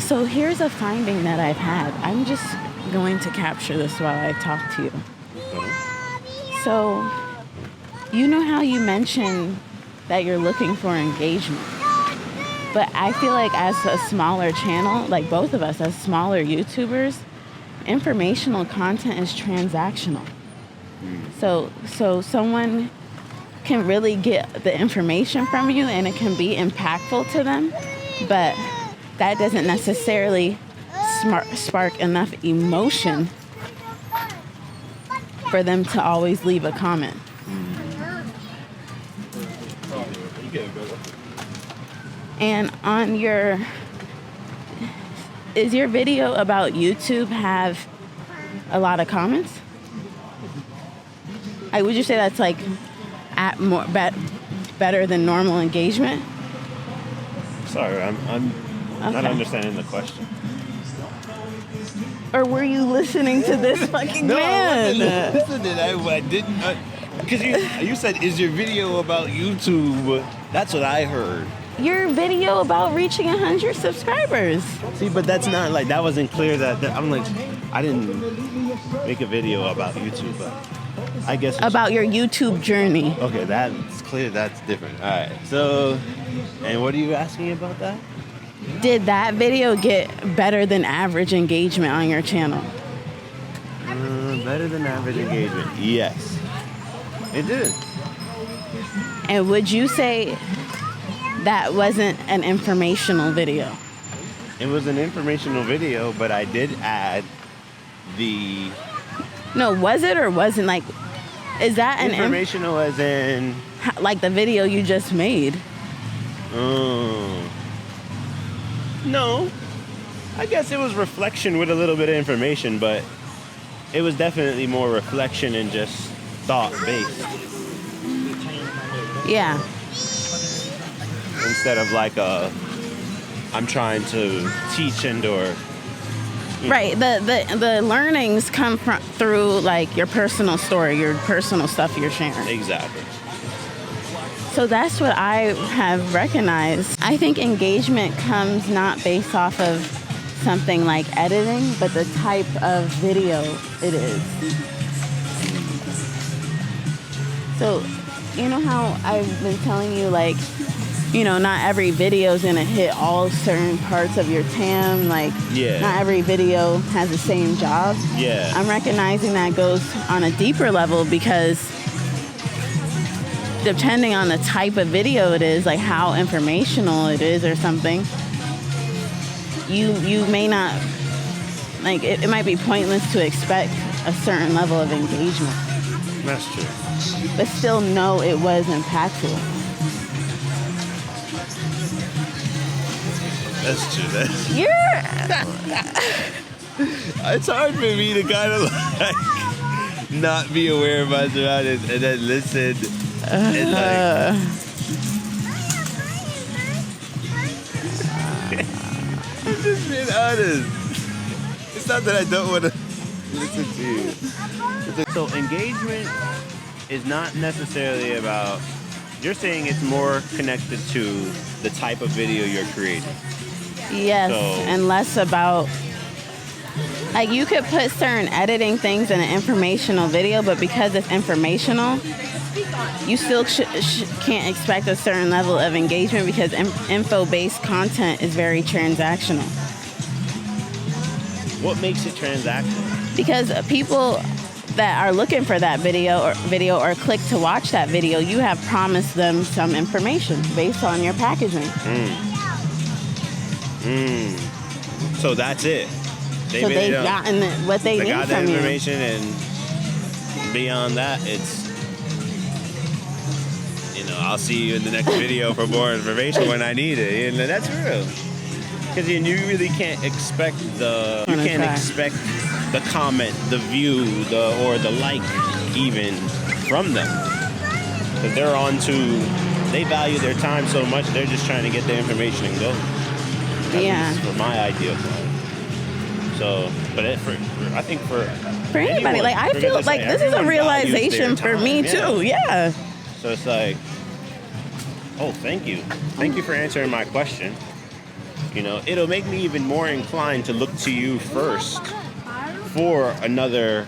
So here's a finding that I've had. I'm just going to capture this while I talk to you. So, you know how you mentioned that you're looking for engagement? But I feel like as a smaller channel, like both of us as smaller YouTubers, informational content is transactional. So someone can really get the information from you and it can be impactful to them, but that doesn't necessarily spark enough emotion for them to always leave a comment. And on is your video about YouTube have a lot of comments? Would you say that's like at more better than normal engagement? Sorry, I'm not understanding the question. Or were you listening to this fucking man? No, I wasn't listening. I didn't. Because you said, is your video about YouTube? That's what I heard. Your video about reaching 100 subscribers. See, but that's not like, that wasn't clear that I'm like, I didn't make a video about YouTube, but I guess. About your YouTube journey. Okay, that's clear. That's different. All right. So, and what are you asking about that? Did that video get better than average engagement on your channel? Better than average engagement. Yes, it did. And would you say that wasn't an informational video? It was an informational video, but I did add the... No, was it or wasn't? Like, is that an... Informational as in... Like the video you just made? No. I guess it was reflection with a little bit of information, but it was definitely more reflection and just thought-based. Yeah. Instead of like I'm trying to teach or... Right. The learnings come through like your personal story, your personal stuff you're sharing. Exactly. So that's what I have recognized. I think engagement comes not based off of something like editing, but the type of video it is. So, you know how I've been telling you, like, you know, not every video is going to hit all certain parts of your TAM. Like, not every video has the same job. Yeah. I'm recognizing that goes on a deeper level because depending on the type of video it is, like how informational it is or something, you may not, like, it might be pointless to expect a certain level of engagement. That's true. But still know it was impactful. That's true. It's hard for me to kind of like not be aware of my surroundings and then listen. And like, I'm just being honest. It's not that I don't want to listen to you. So engagement is not necessarily about, you're saying it's more connected to the type of video you're creating. Yes, and less about, like, you could put certain editing things in an informational video, but because it's informational, you still can't expect a certain level of engagement because info-based content is very transactional. What makes it transactional? Because people that are looking for that video or click to watch that video, you have promised them some information based on your packaging. So that's it. They've gotten what they need got from the you. information, and beyond that, it's, you know, I'll see you in the next video for more information when I need it. And that's real. Because you really can't expect the comment, the view, or the like even from them. Because they're on to, they value their time so much, they're just trying to get the information and go. At least for my ideal client. So, but I think for anybody, anyone, like, I feel like this is a realization for me too. Yeah. So it's like, oh, thank you for answering my question. You know, it'll make me even more inclined to look to you first for another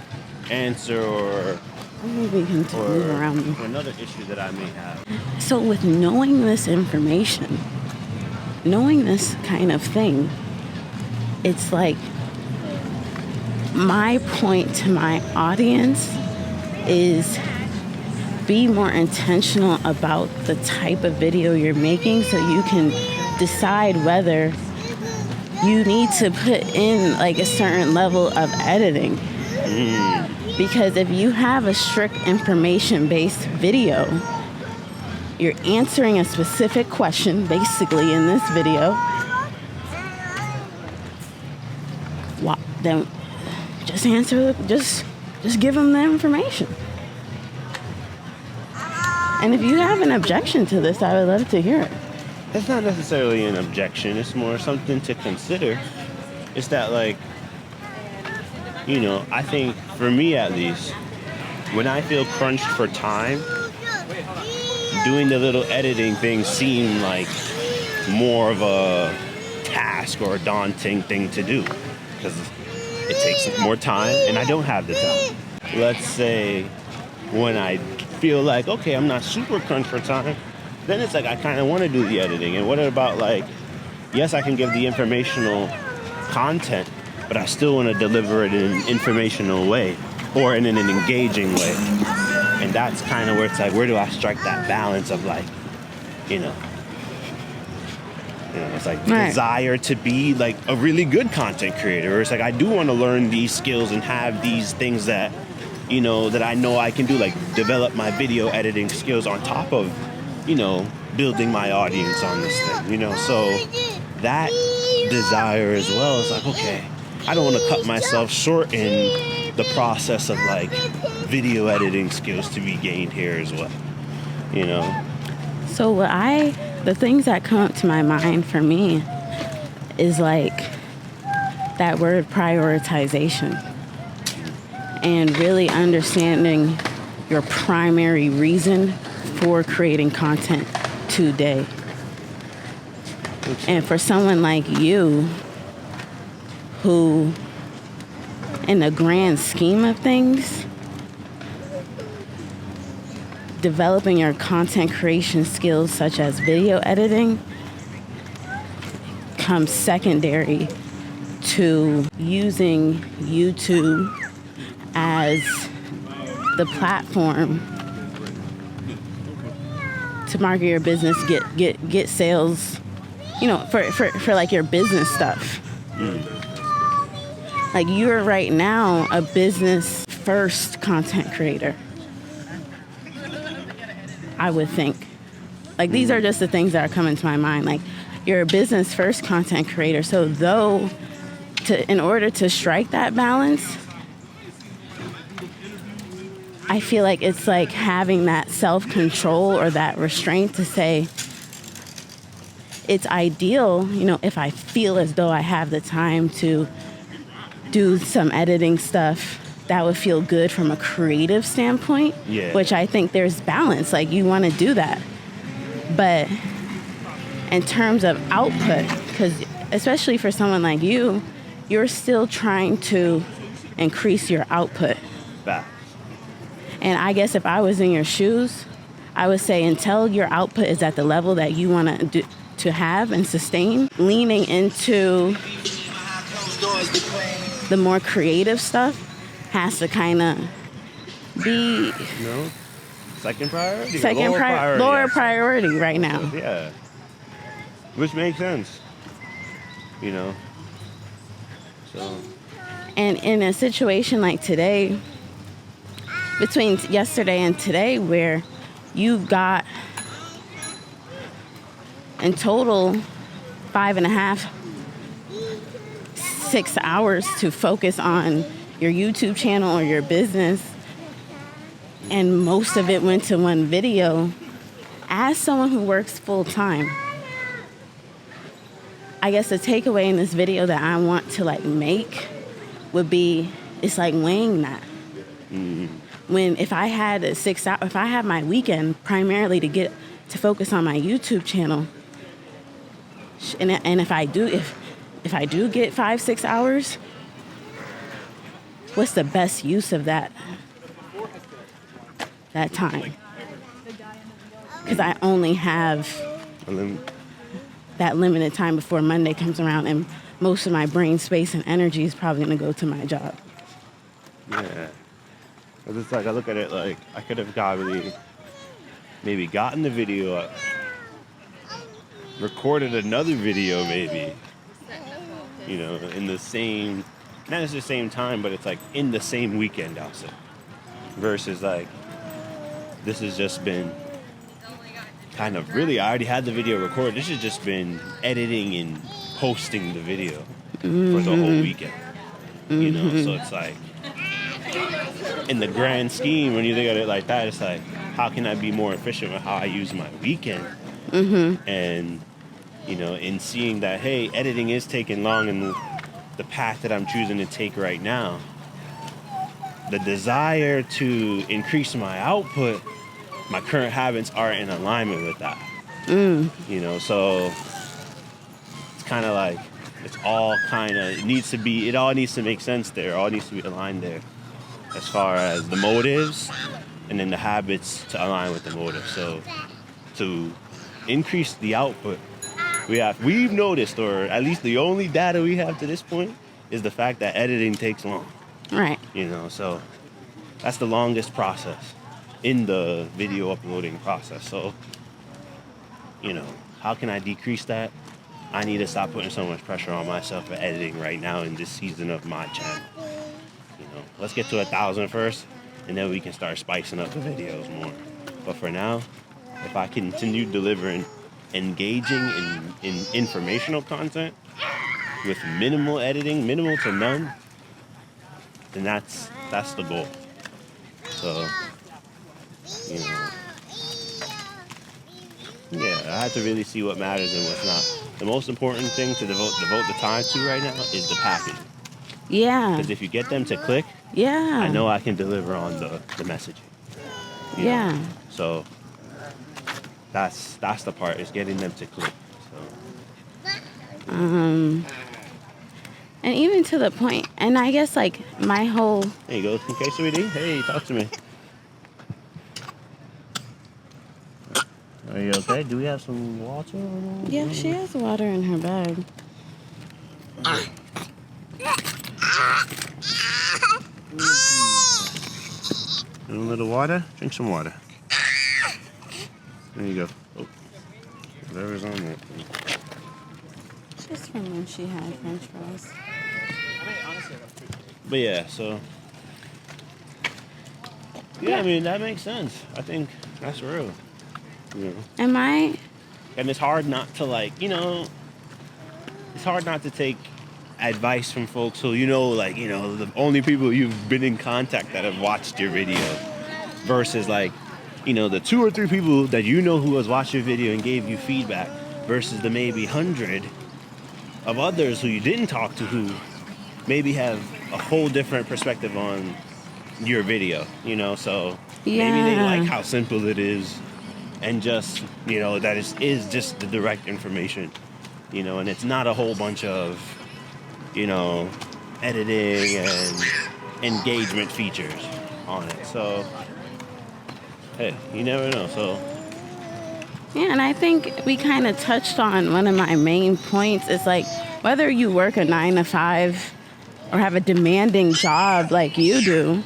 answer or maybe we can move around for another issue that I may have. So with knowing this information, knowing this kind of thing, it's like my point to my audience is be more intentional about the type of video you're making so you can decide whether you need to put in like a certain level of editing. Because if you have a strict information-based video, you're answering a specific question basically in this video, then just answer, just give them the information. And if you have an objection to this, I would love to hear it. It's not necessarily an objection. It's more something to consider. It's that, like, you know, I think for me at least, when I feel crunched for time, doing the little editing thing seemed like more of a task or a daunting thing to do because it takes more time and I don't have the time. Let's say when I feel like, okay, I'm not super crunched for time, then it's like I kind of want to do the editing. And what about, like, yes, I can give the informational content, but I still want to deliver it in an informational way or in an engaging way. And that's kind of where it's like, where do I strike that balance of, like, you know, it's like desire to be like a really good content creator. Or it's like, I do want to learn these skills and have these things that, you know I can do, like develop my video editing skills on top of, you know, building my audience on this thing, you know. So that desire as well is like, okay, I don't want to cut myself short in the process of like video editing skills to be gained here as well, you know. So the things that come up to my mind for me is like that word prioritization and really understanding your primary reason for creating content today. And for someone like you, who in the grand scheme of things, developing your content creation skills such as video editing comes secondary to using YouTube as the platform to market your business, get sales, you know, for like your business stuff. Like, you're right now a business first content creator, I would think. Like, these are just the things that are coming to my mind. Like, you're a business first content creator. So in order to strike that balance, I feel like it's like having that self-control or that restraint to say, it's ideal, you know, if I feel as though I have the time to do some editing stuff, that would feel good from a creative standpoint, which I think there's balance. Like, you want to do that. But in terms of output, because especially for someone like you, you're still trying to increase your output. And I guess if I was in your shoes, I would say until your output is at the level that you want to have and sustain, leaning into the more creative stuff has to kind of be second priority. Lower priority right now. Yeah, which makes sense. You know. So. And in a situation like today, between yesterday and today, where you got in total 5.5, 6 hours to focus on your YouTube channel or your business, and most of it went to one video, as someone who works full time, I guess the takeaway in this video that I want to like make would be, it's like weighing that. When if I had if I had my weekend primarily to focus on my YouTube channel, And if I do get 5-6 hours, what's the best use of that time? Because I only have that limited time before Monday comes around, and most of my brain space and energy is probably going to go to my job. Yeah. Because it's like, I look at it like I could have maybe gotten the video up, recorded another video maybe, you know, in the same, not at the same time, but it's like in the same weekend also. Versus like, this has just been kind of really, I already had the video recorded. This has just been editing and posting the video for the whole weekend. You know, so it's like, in the grand scheme, when you think of it like that, it's like, how can I be more efficient with how I use my weekend? And, you know, in seeing that, hey, editing is taking long in the path that I'm choosing to take right now, the desire to increase my output, my current habits are in alignment with that. You know, so it's kind of like, it all needs to make sense there. It all needs to be aligned there as far as the motives and then the habits to align with the motives. So to increase the output, we've noticed, or at least the only data we have to this point, is the fact that editing takes long. Right. You know, so that's the longest process in the video uploading process. So, you know, how can I decrease that? I need to stop putting so much pressure on myself for editing right now in this season of my channel. You know, let's get to 1,000 first, and then we can start spicing up the videos more. But for now, if I continue delivering engaging in informational content with minimal editing, minimal to none, then that's the goal. So, you know, yeah, I have to really see what matters and what's not. The most important thing to devote the time to right now is the package. Yeah. Because if you get them to click, I know I can deliver on the messaging. You know? So that's the part, is getting them to click. So. And even to the point, and I guess like my whole. There you go. Okay, sweetie. Hey, talk to me. Are you okay? Do we have some water? Yeah, she has water in her bag. A little water? Drink some water. There you go. Oh, whatever's on there. Just from when she had French fries. But yeah, so. Yeah, I mean, that makes sense. I think that's real. You know? And it's hard not to, like, you know, it's hard not to take advice from folks who, you know, like, you know, the only people you've been in contact that have watched your video versus, like, you know, the 2 or 3 people that you know who has watched your video and gave you feedback versus the maybe 100 of others who you didn't talk to who maybe have a whole different perspective on your video, you know, so maybe they like how simple it is. And just, you know, that is just the direct information, you know, and it's not a whole bunch of, you know, editing and engagement features on it. So, hey, you never know. So, yeah, and I think we kind of touched on one of my main points. It's like, whether you work a 9 to 5 or have a demanding job like you do,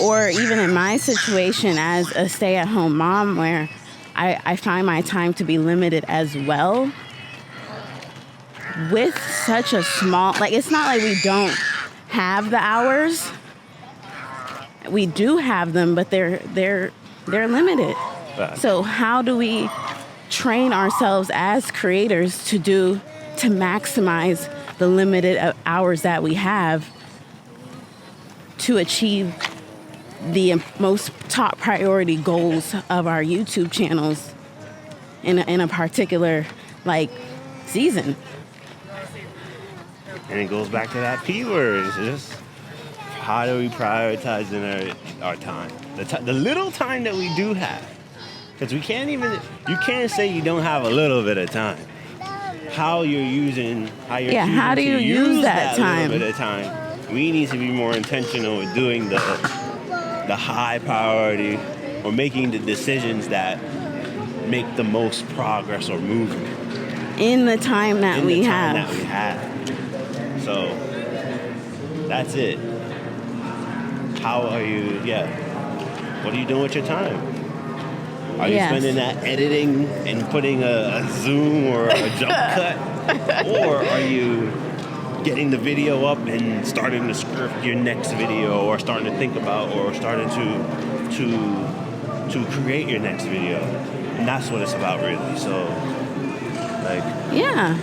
or even in my situation as a stay-at-home mom where I find my time to be limited as well. With such a small, like, it's not like we don't have the hours. We do have them, but they're limited. So how do we train ourselves as creators to maximize the limited hours that we have to achieve the most top priority goals of our YouTube channels in a particular, like, season? And it goes back to that P word. It's just, how do we prioritize in our time? The little time that we do have. Because you can't say you don't have a little bit of time. how you're Yeah, how do you use that time? Little bit of time. We need to be more intentional with doing the high priority or making the decisions that make the most progress or movement in the time that we have. So that's it. How are you? Yeah. What are you doing with your time? Are you spending that editing and putting a zoom or a jump cut? Or are you getting the video up and starting to script your next video, or starting to think about, or starting to create your next video? And that's what it's about, really. So, like... Yeah.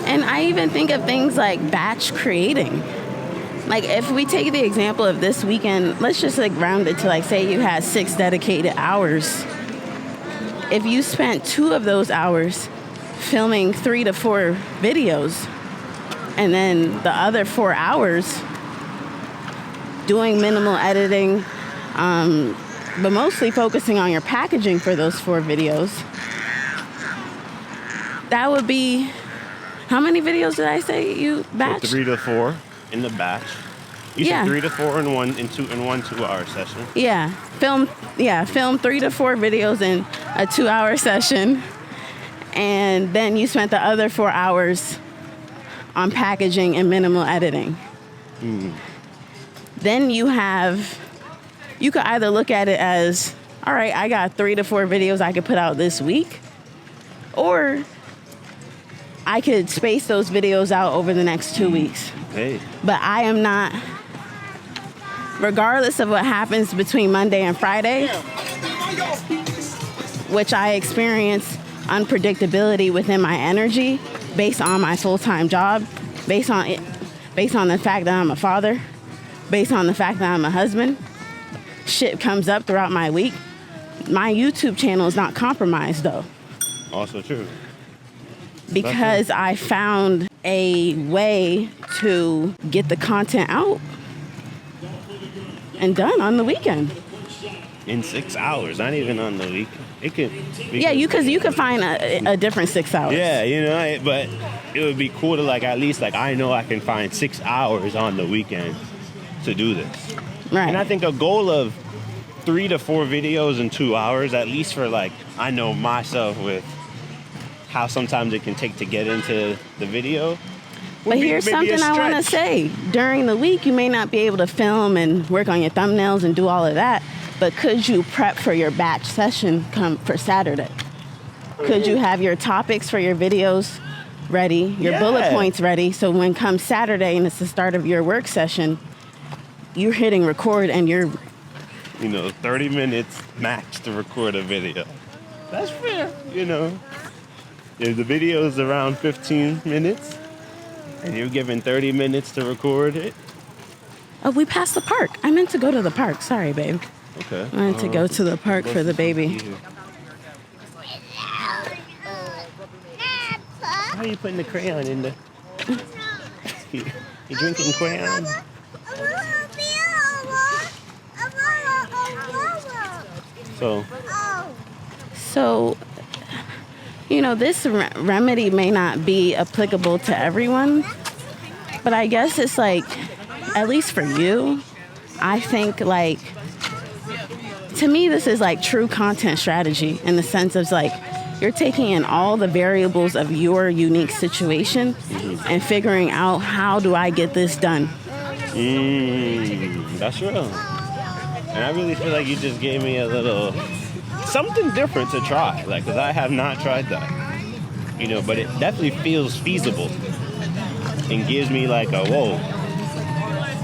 And I even think of things like batch creating. Like, if we take the example of this weekend, let's just like round it to like, say you had 6 dedicated hours. If you spent 2 of those hours filming 3 to 4 videos, and then the other 4 hours doing minimal editing, but mostly focusing on your packaging for those 4 videos, that would be, how many videos did I say you batched? So 3 to 4 in the batch. You said 3 to 4 in one 2-hour session. Yeah, film 3 to 4 videos in a 2-hour session, and then you spent the other 4 hours on packaging and minimal editing. Then you could either look at it as, all right, I got 3 to 4 videos I could put out this week, or I could space those videos out over the next 2 weeks. Hey. But I am not, regardless of what happens between Monday and Friday, which I experience unpredictability within my energy based on my full-time job, based on the fact that I'm a father, based on the fact that I'm a husband. Shit comes up throughout my week. My YouTube channel is not compromised, though. Also true. Because I found a way to get the content out and done on the weekend. In 6 hours, not even on the week. It could. Yeah, you could find a different 6 hours. Yeah, but it would be cool to at least I know I can find 6 hours on the weekend to do this. Right. And I think a goal of 3 to 4 videos in 2 hours, at least for I know myself with how sometimes it can take to get into the video. But here's something I want to say. During the week, you may not be able to film and work on your thumbnails and do all of that, but could you prep for your batch session come for Saturday? Could you have your topics for your videos ready, your bullet points ready, so when comes Saturday and it's the start of your work session, you're hitting record and you're... 30 minutes max to record a video. That's fair, If the video is around 15 minutes and you're given 30 minutes to record it. Oh, we passed the park. I meant to go to the park. Sorry, babe. Okay. I meant to go to the park for the baby. Why are you putting the crayon in the... You drinking crayon? So, this remedy may not be applicable to everyone, but I guess it's at least for you, I think to me, this is true content strategy in the sense of you're taking in all the variables of your unique situation and figuring out, how do I get this done? That's real. And I really feel like you just gave me a little something different to try, because I have not tried that. But it definitely feels feasible and gives me a whoa,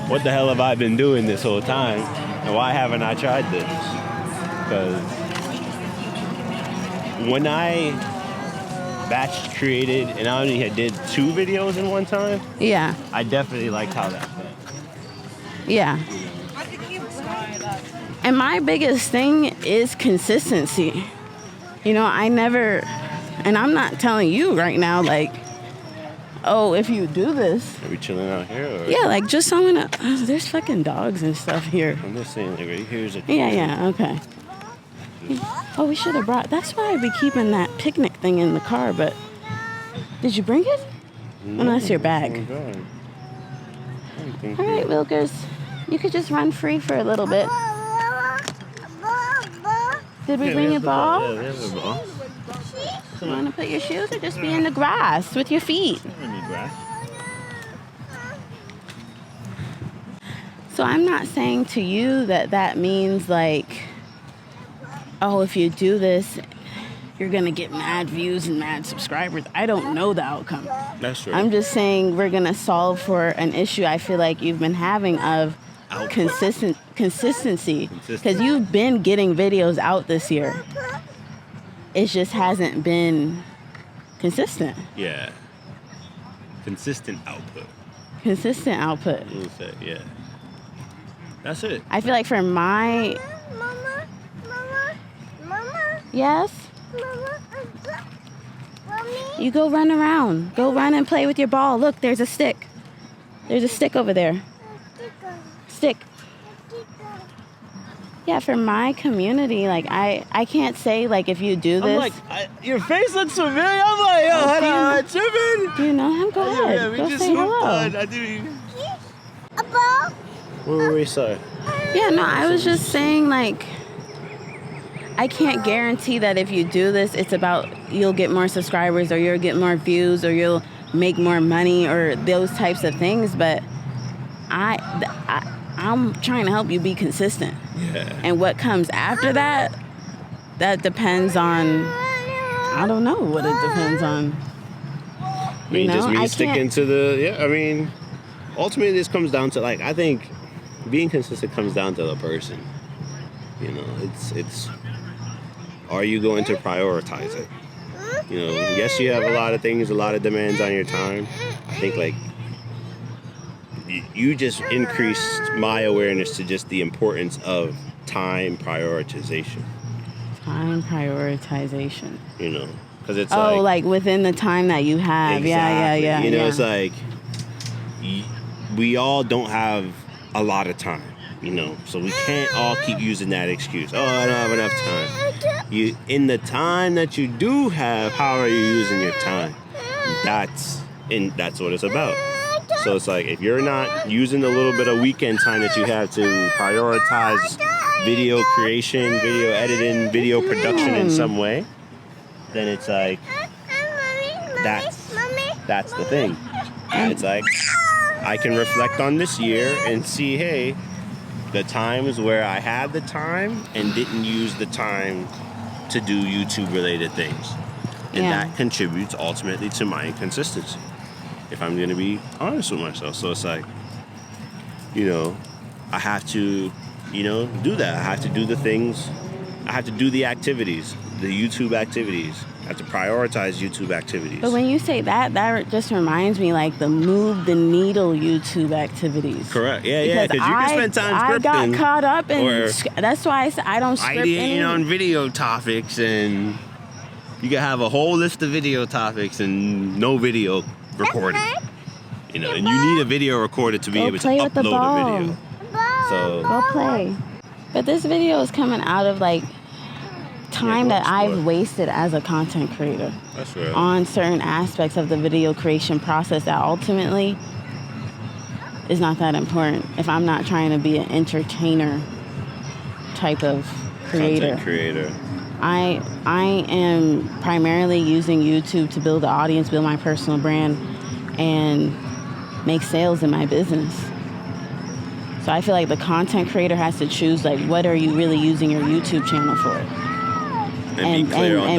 what the hell have I been doing this whole time? And why haven't I tried this? Because when I batch created and I only did 2 videos in one time, I definitely liked how that went. Yeah. And my biggest thing is consistency. I never, and I'm not telling you right now, oh, if you do this. Are we chilling out here? Or? Yeah, just so I'm gonna, there's fucking dogs and stuff here. I'm just saying, right here's a... Yeah, okay. Oh, we should have brought, that's why I'd be keeping that picnic thing in the car, but Did you bring it? No, that's your bag. All right, Wilkers. You could just run free for a little bit. Did we bring your ball? Yeah, we have a ball. You want to put your shoes or just be in the grass with your feet? So I'm not saying to you that means like, oh, if you do this, you're going to get mad views and mad subscribers. I don't know the outcome. That's true. I'm just saying we're going to solve for an issue I feel like you've been having of consistency. Because you've been getting videos out this year. It just hasn't been consistent. Yeah. Consistent output. Consistent output. We'll say, yeah. That's it. I feel like for my... Mama. Yes? You go run around. Go run and play with your ball. Look, there's a stick. There's a stick over there. Stick. Yeah, for my community, like I can't say like if you do this. I'm like, your face looks familiar. I'm like, yo, hold on, tripping. Do you know him? Go ahead. Yeah, we go just say hello. I do. A ball? What were we saying? Yeah, no, I was just saying like I can't guarantee that if you do this, it's about you'll get more subscribers or you'll get more views or you'll make more money or those types of things. But I'm trying to help you be consistent. Yeah. And what comes after that, that depends on, I don't know what it depends on. I mean, just me sticking to the, ultimately this comes down to, like, I think being consistent comes down to the person. You know, it's are you going to prioritize it? You know, yes, you have a lot of things, a lot of demands on your time. I think, like, you just increased my awareness to just the importance of time prioritization. Time prioritization. You know, because it's like within the time that you have. Exactly. Yeah. You know, it's like we all don't have a lot of time. You know, so we can't all keep using that excuse. Oh, I don't have enough time. You, in the time that you do have, how are you using your time? That's what it's about. So it's like if you're not using the little bit of weekend time that you have to prioritize video creation, video editing, video production in some way, then it's like that's the thing. And it's like I can reflect on this year and see, hey, the times where I had the time and didn't use the time to do YouTube related things. And that contributes ultimately to my inconsistency, if I'm going to be honest with myself. So it's like, you know, I have to, do that. I have to do the things. I have to do the activities, the YouTube activities. I have to prioritize YouTube activities. But when you say that just reminds me like the move the needle YouTube activities. Correct. Yeah, because you can spend time scripting. I got caught up in, that's why I don't script ideating on video topics, and you can have a whole list of video topics and no video recording. You know, and you need a video recorder to be able to upload a video. So go play. But this video is coming out of like time that I've wasted as a content creator. That's right. On certain aspects of the video creation process that ultimately is not that important if I'm not trying to be an entertainer type of creator. Content creator. I am primarily using YouTube to build the audience, build my personal brand, and make sales in my business. So I feel like the content creator has to choose, like, what are you really using your YouTube channel for? And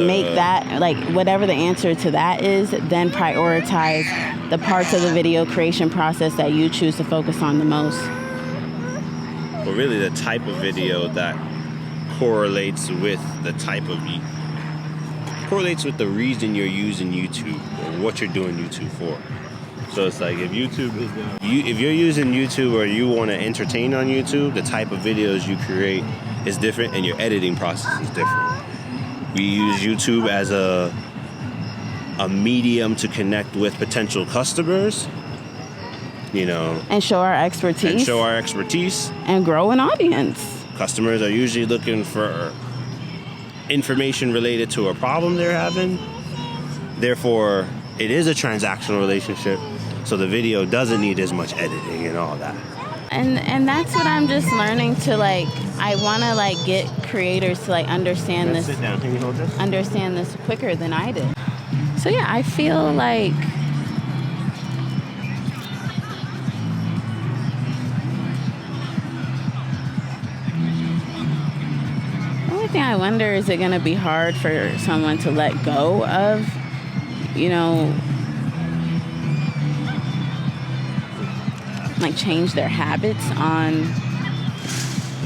make that, like, whatever the answer to that is, then prioritize the parts of the video creation process that you choose to focus on the most. Well, really the type of video that correlates with the the reason you're using YouTube or what you're doing YouTube for. So it's like if you're using YouTube or you want to entertain on YouTube, the type of videos you create is different and your editing process is different. We use YouTube as a medium to connect with potential customers, and show our expertise. And grow an audience. Customers are usually looking for information related to a problem they're having. Therefore, it is a transactional relationship, so the video doesn't need as much editing and all that. And that's what I'm just learning to like. I want to like get creators to like understand this. Sit down. Can you hold this? Understand this quicker than I did. So yeah, I feel like the only thing I wonder, is it going to be hard for someone to let go of, you know, like change their habits on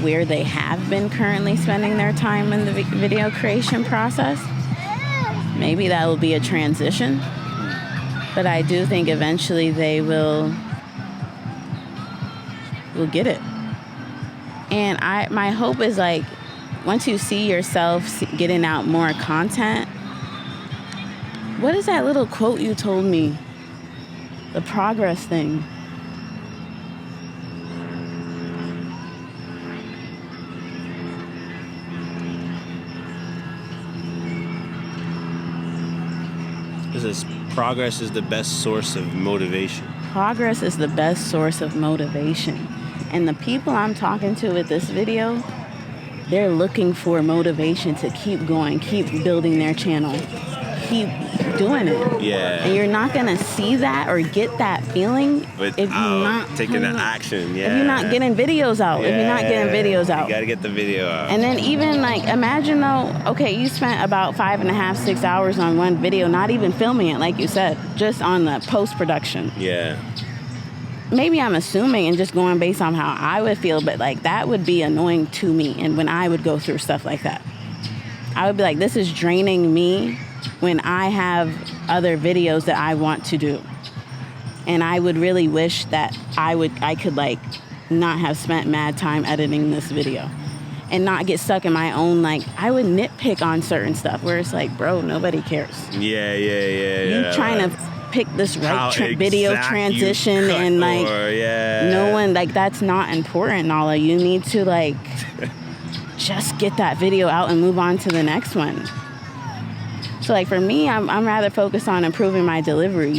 where they have been currently spending their time in the video creation process. Maybe that will be a transition, but I do think eventually they will get it. And my hope is like, once you see yourself getting out more content, what is that little quote you told me? The progress thing. Progress is the best source of motivation. Progress is the best source of motivation. And the people I'm talking to with this video, they're looking for motivation to keep going, keep building their channel, keep doing it. Yeah. And you're not going to see that or get that feeling if you're not taking the action. Yeah. If you're not getting videos out. If you're not getting videos out. You got to get the video out. And then even like, imagine though, okay, you spent about 5.5, 6 hours on one video, not even filming it, like you said, just on the post-production. Yeah. Maybe I'm assuming and just going based on how I would feel, but like that would be annoying to me. And when I would go through stuff like that, I would be like, this is draining me when I have other videos that I want to do. And I would really wish that I could like not have spent mad time editing this video and not get stuck in my own, like, I would nitpick on certain stuff where it's like, bro, nobody cares. Yeah. You trying to pick this right video transition and like no one, like, that's not important, Nala. You need to like just get that video out and move on to the next one. So like for me, I'm rather focused on improving my delivery.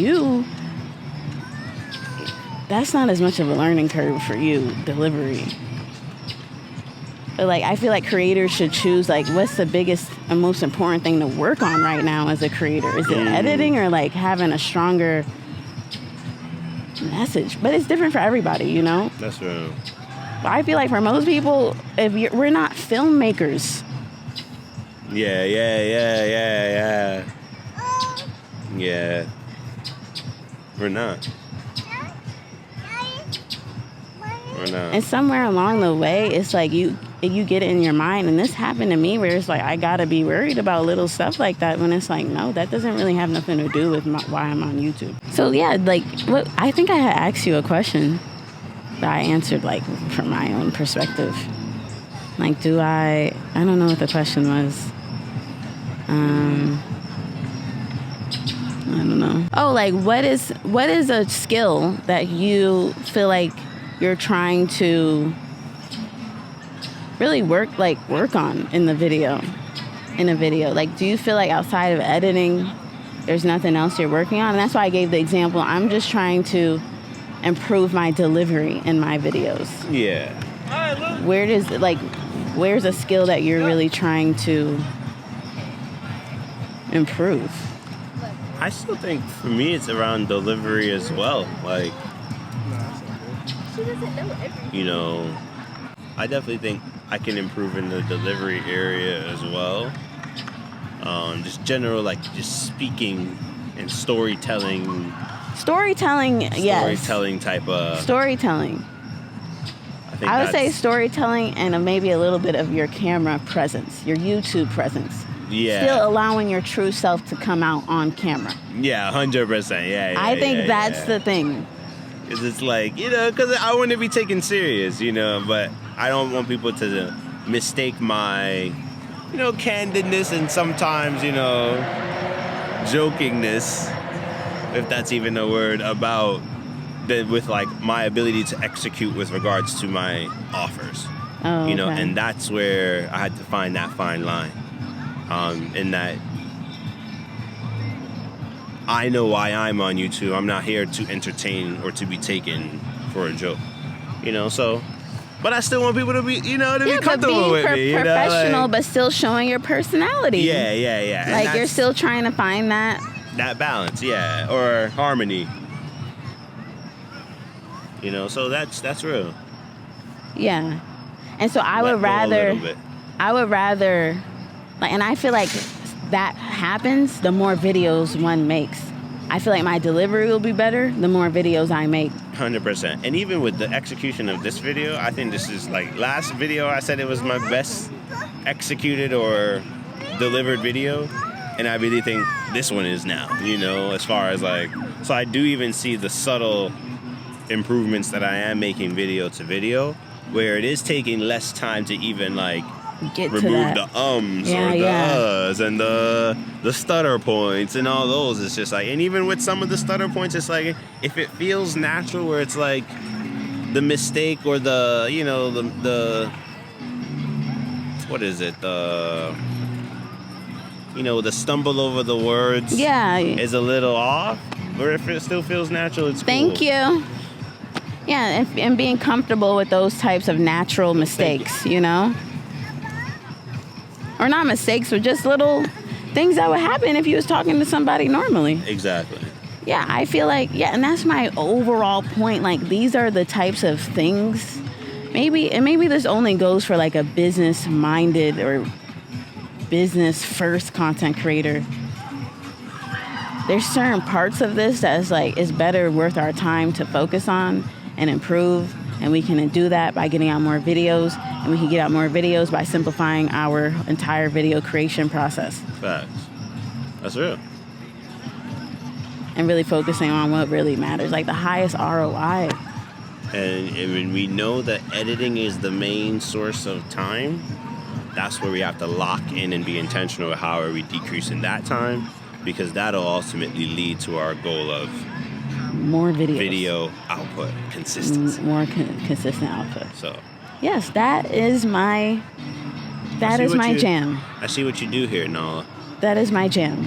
That's not as much of a learning curve for you, delivery. But like I feel like creators should choose like what's the biggest and most important thing to work on right now as a creator. Is it editing or like having a stronger message? But it's different for everybody, you know? That's right. But I feel like for most people, we're not filmmakers. Yeah. We're not. And somewhere along the way, it's like you get it in your mind, and this happened to me where it's like I gotta be worried about little stuff like that when it's like, no, that doesn't really have nothing to do with why I'm on YouTube. So yeah, like what I think I had asked you a question that I answered like from my own perspective. Like, I don't know what the question was. I don't know. Oh, like what is a skill that you feel like you're trying to really work on in a video? Like, do you feel like outside of editing, there's nothing else you're working on? And that's why I gave the example. I'm just trying to improve my delivery in my videos. Yeah. Where's a skill that you're really trying to improve? I still think for me it's around delivery as well. Like, you know, I definitely think I can improve in the delivery area as well. Just general, like, just speaking and storytelling. Storytelling, yes. Storytelling type of... Storytelling. I would say storytelling and maybe a little bit of your camera presence, your YouTube presence. Yeah. Still allowing your true self to come out on camera. Yeah, 100%. Yeah. I think that's the thing. Because it's like, you know, because I want to be taken serious, you know, but I don't want people to mistake my, you know, candidness and sometimes, you know, jokingness, if that's even a word, about with like my ability to execute with regards to my offers. Oh, you know, okay. and that's where I had to find that fine line. In that I know why I'm on YouTube. I'm not here to entertain or to be taken for a joke. You know, so... But I still want people to be, to be comfortable with me. Professional, but still showing your personality. Yeah. Like, you're still trying to find that balance, yeah, or harmony. So that's real. Yeah. And so I would rather, like, and I feel like that happens the more videos one makes. I feel like my delivery will be better the more videos I make. 100%. And even with the execution of this video, I think this is like last video I said it was my best executed or delivered video. And I really think this one is now, as far as like, so I do even see the subtle improvements that I am making video to video, where it is taking less time to even like remove the ums or the uhs and the stutter points and all those. It's just like, and even with some of the stutter points, it's like, if it feels natural where it's like the mistake or the, the what is it? The stumble over the words is a little off, or if it still feels natural, it's cool. Thank you. Yeah, and being comfortable with those types of natural mistakes, Or not mistakes, but just little things that would happen if you was talking to somebody normally. Exactly. Yeah, I feel like, and that's my overall point. Like, these are the types of things. Maybe this only goes for like a business-minded or business-first content creator. There's certain parts of this that is better worth our time to focus on and improve. And we can do that by getting out more videos. And we can get out more videos by simplifying our entire video creation process. Facts. That's real. And really focusing on what really matters, like the highest ROI. And when we know that editing is the main source of time, that's where we have to lock in and be intentional with how are we decreasing that time, because that'll ultimately lead to our goal of more videos. Video output, consistency. More consistent output. So. Yes, that is my jam. I see what you do here, Nala. That is my jam.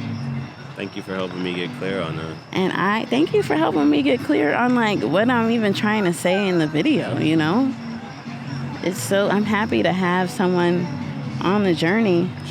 Thank you for helping me get clear on that. And I thank you for helping me get clear on like what I'm even trying to say in the video, I'm happy to have someone on the journey